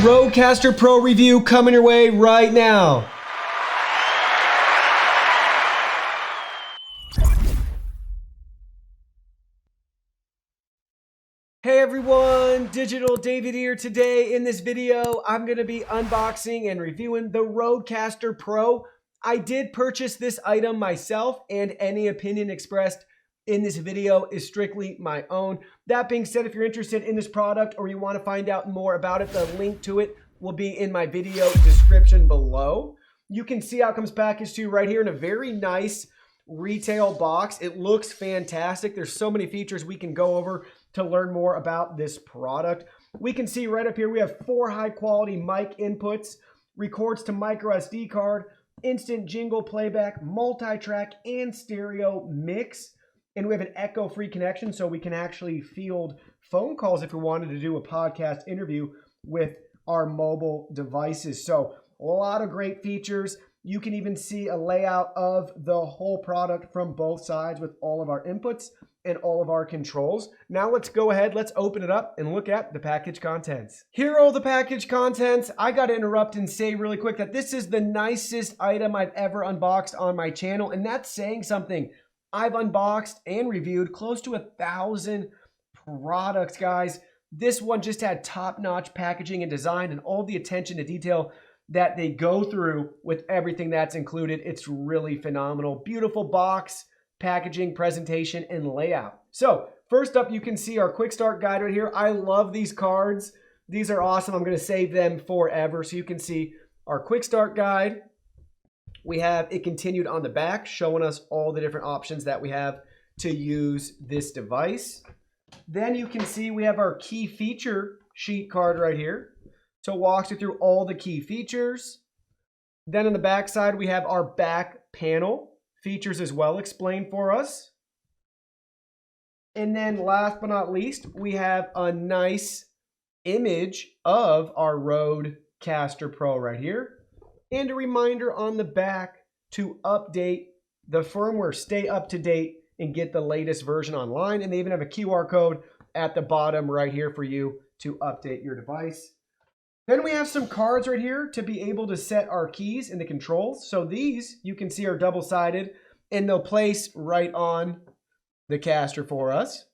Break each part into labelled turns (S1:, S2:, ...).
S1: RODECaster Pro review coming your way right now. Hey everyone, Digital David here. Today in this video, I'm going to be unboxing and reviewing the RODECaster Pro. I did purchase this item myself, and any opinion expressed in this video is strictly my own. That being said, if you're interested in this product or you want to find out more about it, the link to it will be in my video description below. You can see how it comes packaged to you right here in a very nice retail box. It looks fantastic. There's so many features we can go over to learn more about this product. We can see right up here we have 4 high quality mic inputs, records to micro SD card, instant jingle playback, multi-track and stereo mix. And we have an echo-free connection, so we can actually field phone calls if we wanted to do a podcast interview with our mobile devices. So a lot of great features. You can even see a layout of the whole product from both sides with all of our inputs and all of our controls. Now let's go ahead, let's open it up and look at the package contents. Here are all the package contents. I gotta interrupt and say really quick that this is the nicest item I've ever unboxed on my channel, and that's saying something. I've unboxed and reviewed close to 1,000 products, guys. This one just had top-notch packaging and design and all the attention to detail that they go through with everything that's included. It's really phenomenal. Beautiful box, packaging, presentation, and layout. So first up, you can see our quick start guide right here. I love these cards. These are awesome. I'm going to save them forever. So you can see our quick start guide. We have it continued on the back, showing us all the different options that we have to use this device. Then you can see we have our key feature sheet card right here. So it walks you through all the key features. Then on the back side, we have our back panel features as well explained for us. And then last but not least, we have a nice image of our RODECaster Pro right here. And a reminder on the back to update the firmware, stay up to date and get the latest version online. And they even have a QR code at the bottom right here for you to update your device. Then we have some cards right here to be able to set our keys and the controls. So these you can see are double-sided and they'll place right on the caster for us.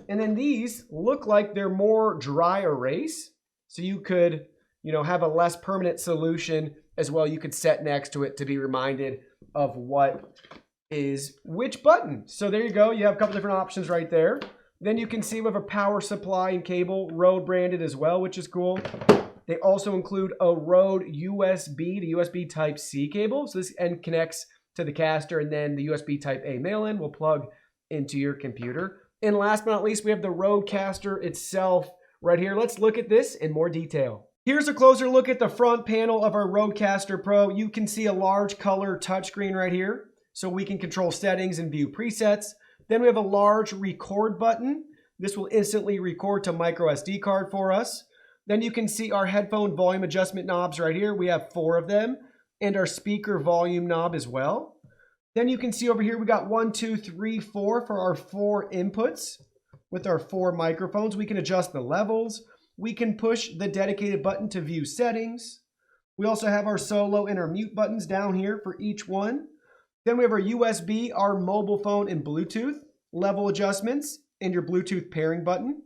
S1: And then these look like they're more dry erase. So you could, have a less permanent solution as well. You could set next to it to be reminded of what is which button. So there you go. You have a couple different options right there. Then you can see we have a power supply and cable, Rode branded as well, which is cool. They also include a Rode USB to USB Type-C cable. So this end connects to the caster, and then the USB Type-A mail-in will plug into your computer. And last but not least, we have the RODECaster itself right here. Let's look at this in more detail. Here's a closer look at the front panel of our RODECaster Pro. You can see a large color touchscreen right here, so we can control settings and view presets. Then we have a large record button. This will instantly record to micro SD card for us. Then you can see our headphone volume adjustment knobs right here. We have 4 of them, and our speaker volume knob as well. Then you can see over here we got 1, 2, 3, 4 for our 4 inputs with our 4 microphones. We can adjust the levels. We can push the dedicated button to view settings. We also have our solo and our mute buttons down here for each one. Then we have our USB, our mobile phone, and Bluetooth level adjustments, and your Bluetooth pairing button,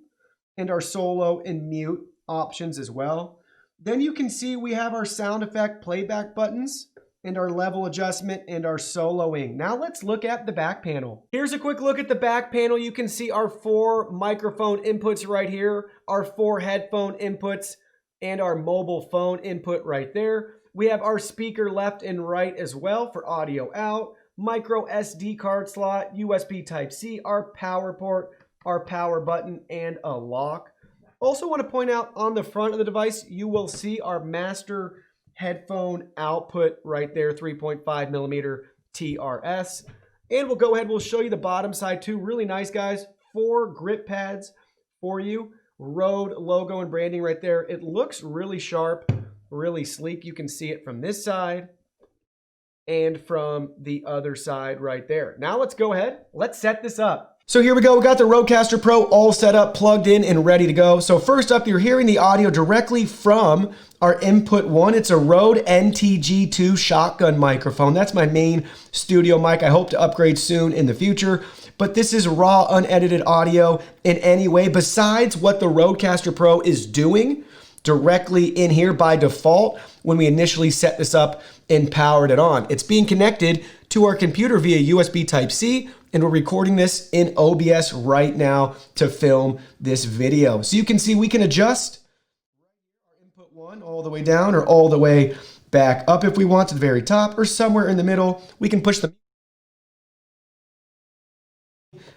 S1: and our solo and mute options as well. Then you can see we have our sound effect playback buttons and our level adjustment and our soloing. Now let's look at the back panel. Here's a quick look at the back panel. You can see our 4 microphone inputs right here, our 4 headphone inputs, and our mobile phone input right there. We have our speaker left and right as well for audio out, micro SD card slot, USB Type-C, our power port, our power button, and a lock. Also want to point out on the front of the device, you will see our master headphone output right there, 3.5 millimeter TRS. And we'll go ahead, we'll show you the bottom side too. Really nice, guys. 4 grip pads for you. Rode logo and branding right there. It looks really sharp, really sleek. You can see it from this side and from the other side right there. Now let's go ahead, let's set this up. So here we go, we got the RODECaster Pro all set up, plugged in, and ready to go. So first up, you're hearing the audio directly from our input one. It's a Rode NTG2 shotgun microphone. That's my main studio mic. I hope to upgrade soon in the future. But this is raw, unedited audio in any way besides what the RODECaster Pro is doing directly in here by default when we initially set this up and powered it on. It's being connected to our computer via USB Type-C, and we're recording this in OBS right now to film this video. So you can see we can adjust our input one all the way down or all the way back up if we want to the very top or somewhere in the middle. We can push the...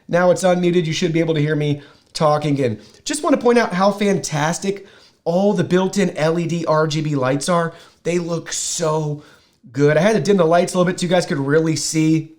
S1: Now it's unmuted. You should be able to hear me talking in. Just want to point out how fantastic all the built-in LED RGB lights are. They look so good. I had to dim the lights a little bit so you guys could really see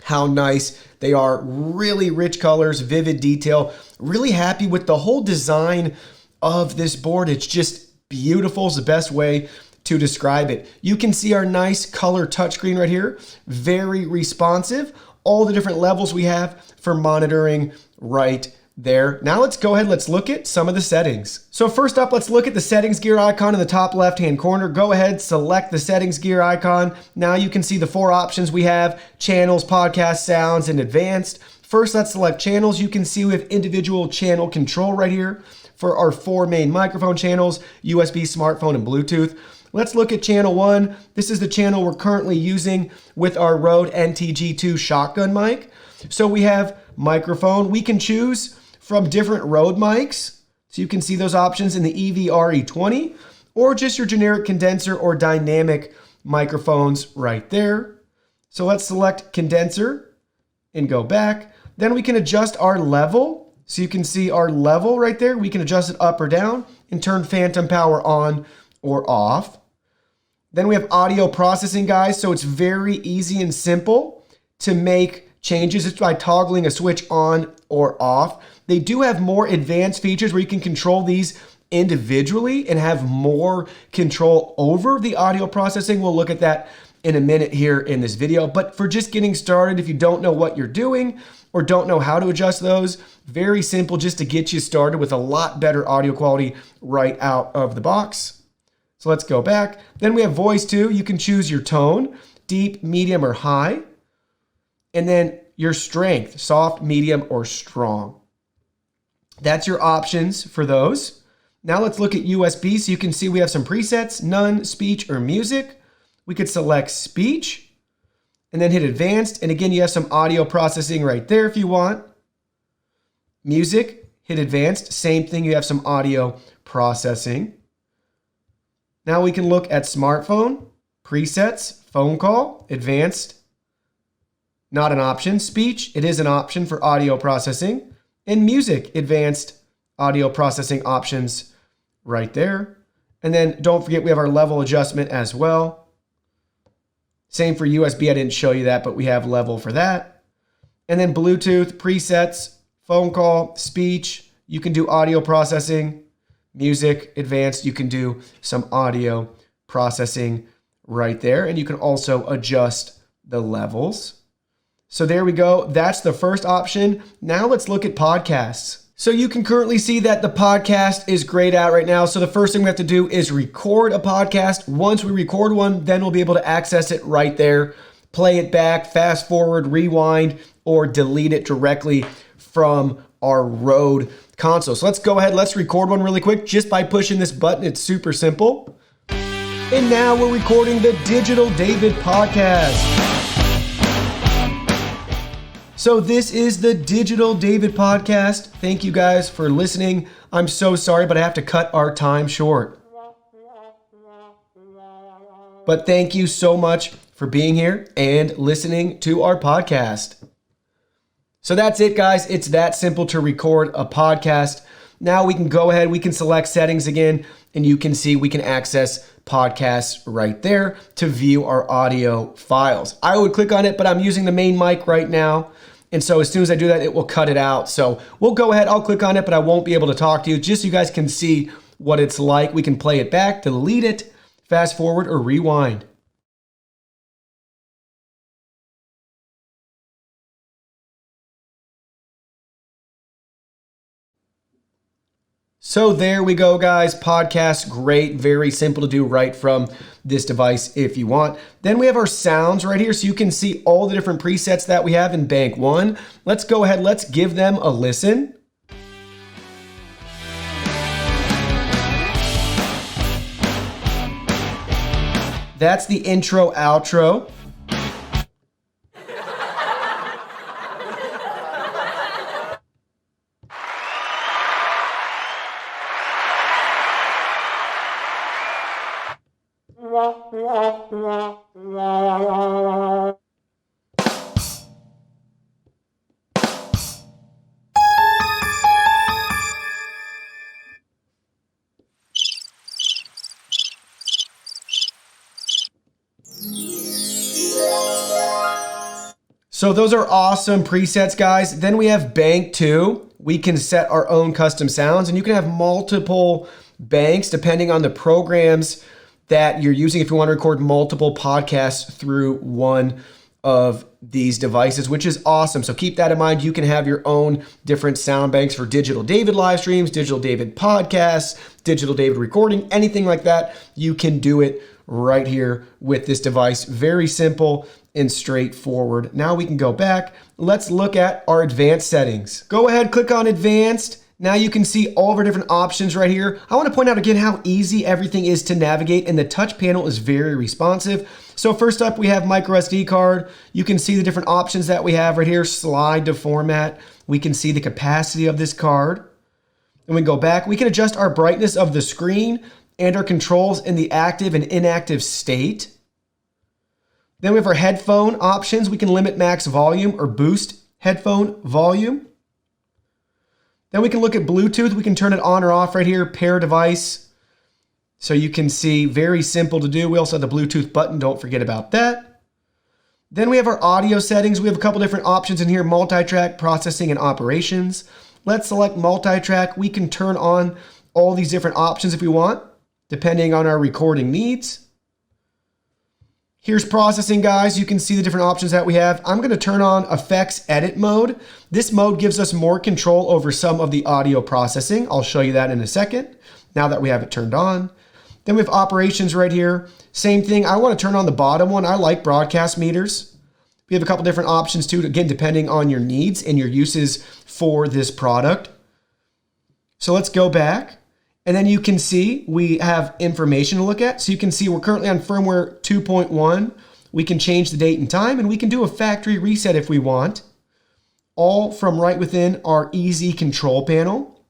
S1: how nice they are. Really rich colors, vivid detail. Really happy with the whole design of this board. It's just beautiful is the best way to describe it. You can see our nice color touchscreen right here. Very responsive. All the different levels we have for monitoring right there. Now let's go ahead, let's look at some of the settings. So first up, let's look at the settings gear icon in the top left-hand corner. Go ahead, select the settings gear icon. Now you can see the 4 options we have: channels, podcast, sounds, and advanced. First, let's select channels. You can see we have individual channel control right here for our 4 main microphone channels: USB, smartphone, and Bluetooth. Let's look at channel 1. This is the channel we're currently using with our Rode NTG2 shotgun mic. So we have microphone. We can choose from different Rode mics. So you can see those options in the EV-RE20 or just your generic condenser or dynamic microphones right there. So let's select condenser and go back. Then we can adjust our level. So you can see our level right there. We can adjust it up or down and turn phantom power on or off. Then we have audio processing, guys. So it's very easy and simple to make changes just by toggling a switch on or off. They do have more advanced features where you can control these individually and have more control over the audio processing. We'll look at that in a minute here in this video. But for just getting started, if you don't know what you're doing or don't know how to adjust those, very simple just to get you started with a lot better audio quality right out of the box. So let's go back. Then we have voice too. You can choose your tone, deep, medium, or high. And then your strength, soft, medium, or strong. That's your options for those. Now let's look at USB. So you can see we have some presets: none, speech, or music. We could select speech and then hit advanced. And again, you have some audio processing right there if you want. Music, hit advanced. Same thing, you have some audio processing. Now we can look at smartphone, presets, phone call, advanced. Not an option. Speech, it is an option for audio processing. And music, advanced audio processing options right there. And then don't forget we have our level adjustment as well. Same for USB, I didn't show you that, but we have level for that. And then Bluetooth, presets, phone call, speech, you can do audio processing. Music, advanced, you can do some audio processing right there. And you can also adjust the levels. So there we go. That's the first option. Now let's look at podcasts. So you can currently see that the podcast is grayed out right now. So the first thing we have to do is record a podcast. Once we record one, then we'll be able to access it right there, play it back, fast forward, rewind, or delete it directly from our Rode console. So let's go ahead. Let's record one really quick just by pushing this button. It's super simple. And now we're recording the Digital David podcast. So this is the Digital David podcast. Thank you guys for listening. I'm so sorry, but I have to cut our time short. But thank you so much for being here and listening to our podcast. So that's it, guys. It's that simple to record a podcast. Now we can go ahead, we can select settings again, and you can see we can access podcasts right there to view our audio files. I would click on it, but I'm using the main mic right now. And so as soon as I do that, it will cut it out. So we'll go ahead, I'll click on it, but I won't be able to talk to you just so you guys can see what it's like. We can play it back, delete it, fast forward, or rewind. So there we go, guys. Podcast, great, very simple to do right from this device if you want. Then we have our sounds right here, so you can see all the different presets that we have in Bank 1. Let's go ahead, let's give them a listen. That's the intro, outro. So those are awesome presets, guys. Then we have Bank 2. We can set our own custom sounds, and you can have multiple banks depending on the programs that you're using if you want to record multiple podcasts through one of these devices, which is awesome. So keep that in mind. You can have your own different sound banks for Digital David live streams, Digital David podcasts, Digital David recording, anything like that. You can do it right here with this device. Very simple and straightforward. Now we can go back. Let's look at our advanced settings. Go ahead, click on advanced. Now you can see all of our different options right here. I want to point out again how easy everything is to navigate, and the touch panel is very responsive. So first up, we have micro SD card. You can see the different options that we have right here. Slide to format. We can see the capacity of this card. And we go back. We can adjust our brightness of the screen and our controls in the active and inactive state. Then we have our headphone options. We can limit max volume or boost headphone volume. Then we can look at Bluetooth. We can turn it on or off right here, pair device. So you can see, very simple to do. We also have the Bluetooth button. Don't forget about that. Then we have our audio settings. We have a couple different options in here, multi-track, processing, and operations. Let's select multi-track. We can turn on all these different options if we want, depending on our recording needs. Here's processing, guys. You can see the different options that we have. I'm going to turn on effects edit mode. This mode gives us more control over some of the audio processing. I'll show you that in a second, now that we have it turned on. Then we have operations right here. Same thing. I want to turn on the bottom one. I like broadcast meters. We have a couple different options too, again, depending on your needs and your uses for this product. So let's go back. And then you can see we have information to look at. So you can see we're currently on firmware 2.1. We can change the date and time, and we can do a factory reset if we want, all from right within our easy control panel.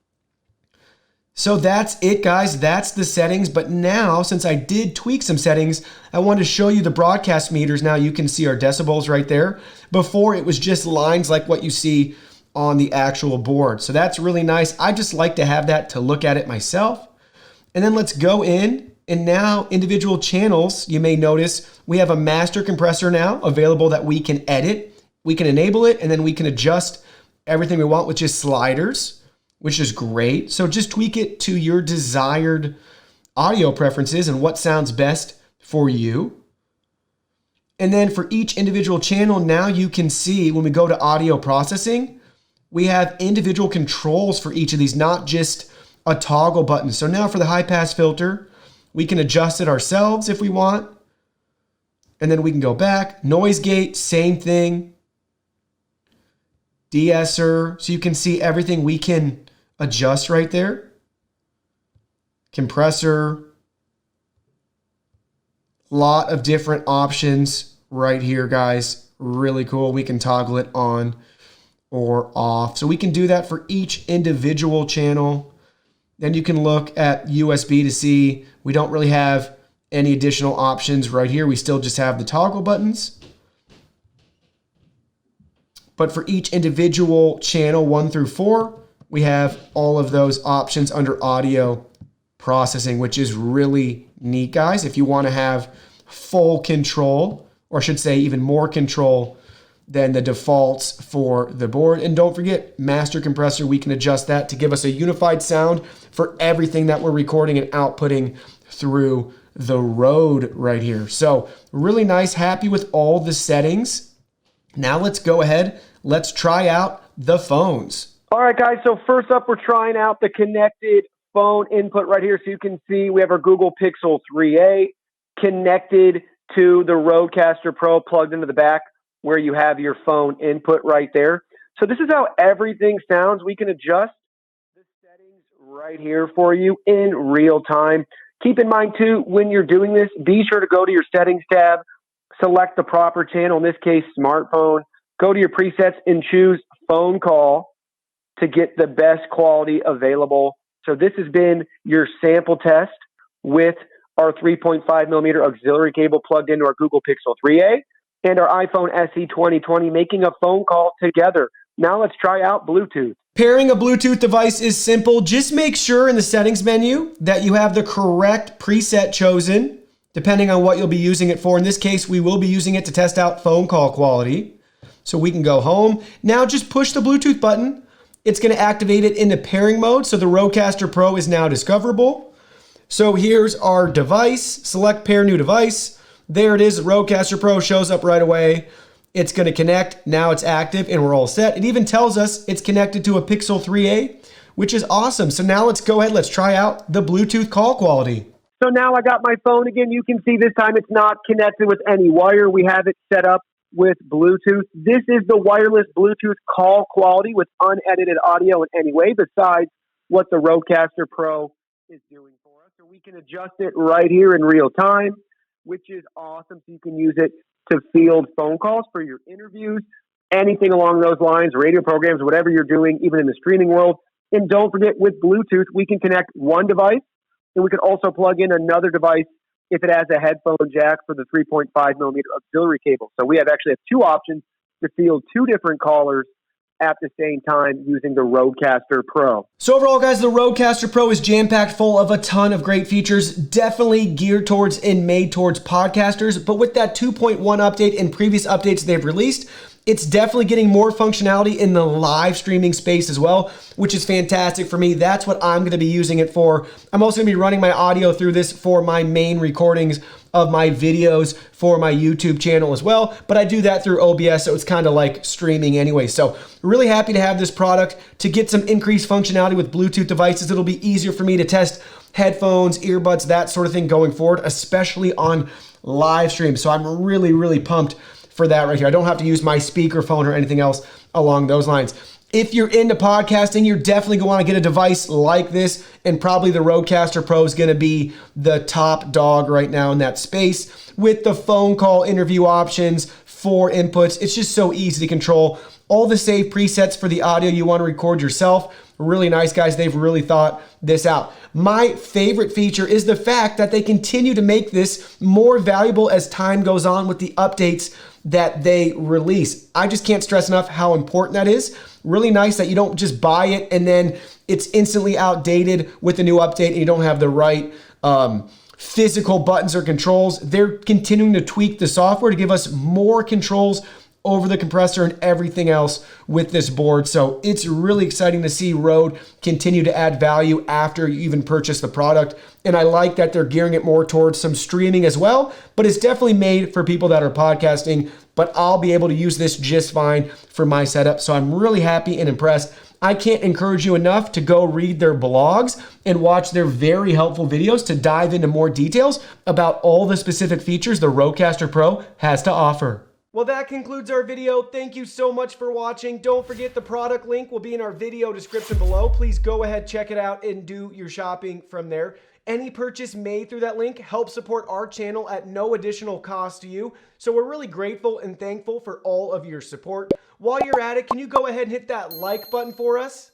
S1: So that's it, guys. That's the settings. But now, since I did tweak some settings, I want to show you the broadcast meters. Now you can see our decibels right there. Before, it was just lines like what you see on the actual board. So that's really nice. I just like to have that to look at it myself. And then let's go in, and now individual channels, you may notice we have a master compressor now available that we can edit. We can enable it, and then we can adjust everything we want with just sliders, which is great. So just tweak it to your desired audio preferences and what sounds best for you. And then for each individual channel, now you can see when we go to audio processing, we have individual controls for each of these, not just a toggle button. So now for the high pass filter, we can adjust it ourselves if we want. And then we can go back. Noise gate, same thing. De-esser, so you can see everything we can adjust right there. Compressor. Lot of different options right here, guys. Really cool. We can toggle it on or off. So we can do that for each individual channel. Then you can look at USB to see we don't really have any additional options right here. We still just have the toggle buttons. But for each individual channel 1 through 4, we have all of those options under audio processing, which is really neat, guys. If you want to have full control, or I should say even more control than the defaults for the board. And don't forget, master compressor, we can adjust that to give us a unified sound for everything that we're recording and outputting through the Rode right here. So really nice, happy with all the settings. Now let's go ahead, let's try out the phones. All right, guys, so first up, we're trying out the connected
S2: phone input right here. So you can see we have our Google Pixel 3a connected to the RODECaster Pro plugged into the back where you have your phone input right there. So this is how everything sounds. We can adjust the settings right here for you in real time. Keep in mind too, when you're doing this, be sure to go to your settings tab, select the proper channel, in this case, smartphone, go to your presets and choose phone call to get the best quality available. So this has been your sample test with our 3.5 millimeter auxiliary cable plugged into our Google Pixel 3a and our iPhone SE 2020, making a phone call together. Now let's try out Bluetooth.
S1: Pairing a Bluetooth device is simple. Just make sure in the settings menu that you have the correct preset chosen, depending on what you'll be using it for. In this case, we will be using it to test out phone call quality. So we can go home. Now just push the Bluetooth button. It's going to activate it into pairing mode. So the RODECaster Pro is now discoverable. So here's our device. Select pair new device. There it is. The RODECaster Pro shows up right away. It's going to connect. Now it's active and we're all set. It even tells us it's connected to a Pixel 3a, which is awesome. So now let's go ahead. Let's try out the Bluetooth call quality.
S2: So now I got my phone again. You can see this time it's not connected with any wire. We have it set up with Bluetooth. This is the wireless Bluetooth call quality with unedited audio in any way besides what the RODECaster Pro is doing for us. So we can adjust it right here in real time, which is awesome. So you can use it to field phone calls for your interviews, anything along those lines, radio programs, whatever you're doing, even in the streaming world. And don't forget, with Bluetooth, we can connect one device, and we can also plug in another device if it has a headphone jack for the 3.5 millimeter auxiliary cable. So we have actually have two options to field two different callers at the same time using the RODECaster Pro.
S1: So overall, guys, the RODECaster Pro is jam-packed full of a ton of great features, definitely geared towards and made towards podcasters. But with that 2.1 update and previous updates they've released, it's definitely getting more functionality in the live streaming space as well, which is fantastic for me. That's what I'm going to be using it for. I'm also going to be running my audio through this for my main recordings of my videos for my YouTube channel as well, but I do that through OBS, so it's kind of like streaming anyway. So really happy to have this product to get some increased functionality with Bluetooth devices. It'll be easier for me to test headphones, earbuds, that sort of thing going forward, especially on live stream. So I'm really, really pumped for that right here. I don't have to use my speakerphone or anything else along those lines. If you're into podcasting, you're definitely going to want to get a device like this, and probably the RODECaster Pro is going to be the top dog right now in that space with the phone call interview options, 4 inputs. It's just so easy to control. All the saved presets for the audio you want to record yourself. Really nice, guys. They've really thought this out. My favorite feature is the fact that they continue to make this more valuable as time goes on with the updates that they release. I just can't stress enough how important that is. Really nice that you don't just buy it and then it's instantly outdated with the new update and you don't have the right physical buttons or controls. They're continuing to tweak the software to give us more controls over the compressor and everything else with this board. So it's really exciting to see Rode continue to add value after you even purchase the product. And I like that they're gearing it more towards some streaming as well, but it's definitely made for people that are podcasting, but I'll be able to use this just fine for my setup. So I'm really happy and impressed. I can't encourage you enough to go read their blogs and watch their very helpful videos to dive into more details about all the specific features the RODECaster Pro has to offer. Well, that concludes our video. Thank you so much for watching. Don't forget the product link will be in our video description below. Please go ahead, check it out, and do your shopping from there. Any purchase made through that link helps support our channel at no additional cost to you. So we're really grateful and thankful for all of your support. While you're at it, can you go ahead and hit that like button for us?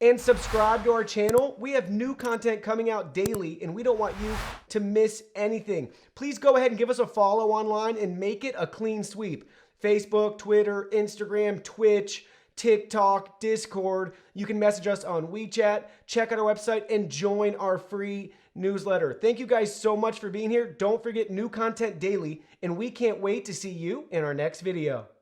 S1: And subscribe to our channel. We have new content coming out daily, and we don't want you to miss anything. Please go ahead and give us a follow online and make it a clean sweep. Facebook, Twitter, Instagram, Twitch, TikTok, Discord. You can message us on WeChat, check out our website, and join our free newsletter. Thank you guys so much for being here. Don't forget new content daily, and we can't wait to see you in our next video.